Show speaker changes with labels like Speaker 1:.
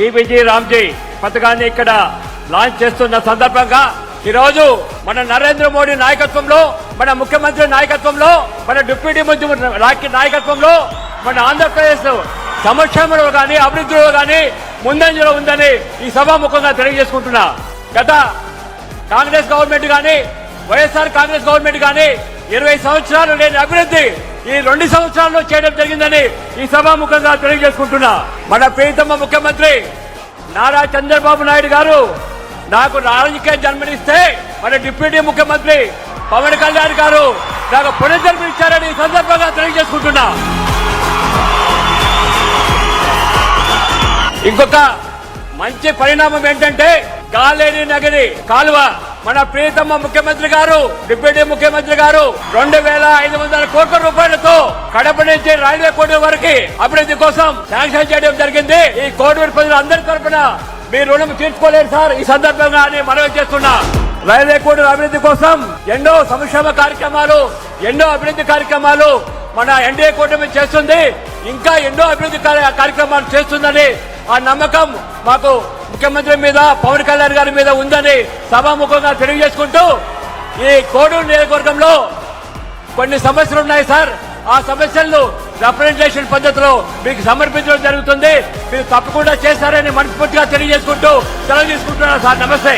Speaker 1: EBG Ramji పథకాన్ని ఇక్కడ launch చేస్తున్న సందర్భంగా ఈరోజు మన నరేంద్ర మోడీ నాయకత్వంలో, మన ముఖ్యమంత్రి నాయకత్వంలో, మన డిప్యూటీ ముఖ్యమంత్రి నాయకత్వంలో మన ఆంధ్రప్రదేశ్ సంక్షేమంలో కానీ అభివృద్ధిలో కానీ ముందంజలో ఉందని ఈ సభాముఖంగా తెలియజేసుకుంటున్నా. గత కాంగ్రెస్ గవర్నమెంట్ కానీ వైఎస్ఆర్ కాంగ్రెస్ గవర్నమెంట్ కానీ 20 సంవత్సరాలు లేని అభివృద్ధి ఈ 2 సంవత్సరాల్లో చేయడం జరిగిందని ఈ సభాముఖంగా తెలియజేసుకుంటున్నా. మన ప్రియతమ ముఖ్యమంత్రి నారా చంద్రబాబు నాయుడు గారు నాకు రాజకీయ జన్మనిస్తే మన డిప్యూటీ ముఖ్యమంత్రి పవన్ కళ్యాణ్ గారు నాకు పునర్జన్మనిచ్చారని ఈ సందర్భంగా తెలియజేసుకుంటున్నా. ఇంకొక మంచి పరిణామం ఏంటంటే కాలేని నగరి కాలువ మన ప్రియతమ ముఖ్యమంత్రి గారు డిప్యూటీ ముఖ్యమంత్రి గారు 2,500 కోట్ల రూపాయలతో కడప నుంచి రైల్వే కోడూరు వరకు అభివృద్ధి కోసం శాంక్షన్ చేయడం జరిగింది. ఈ కోడూరు ప్రజలందరి తరఫున మీ రుణం తీర్చుకోలేరు సార్ ఈ సందర్భంగా అని మనవి చేస్తున్నా. రైల్వే కోడూరు అభివృద్ధి కోసం ఎన్నో సంక్షేమ కార్యక్రమాలు, ఎన్నో అభివృద్ధి కార్యక్రమాలు మన ఎన్డీఏ కూటమి చేస్తుంది. ఇంకా ఎన్నో అభివృద్ధి కార్యక్రమాలు చేస్తుందని ఆ నమ్మకం మాకు ముఖ్యమంత్రి మీద, పవన్ కళ్యాణ్ గారి మీద ఉందని సభాముఖంగా తెలియజేసుకుంటూ, ఈ కోడూరు నియోజకవర్గంలో కొన్ని సమస్యలు ఉన్నాయి సార్. ఆ సమస్యలను రిప్రజెంటేషన్ పద్ధతిలో మీకు సమర్పించడం జరుగుతుంది. మీరు తప్పకుండా చేస్తారని మనస్ఫూర్తిగా తెలియజేసుకుంటూ సెలవు తీసుకుంటున్నాను సార్. నమస్తే.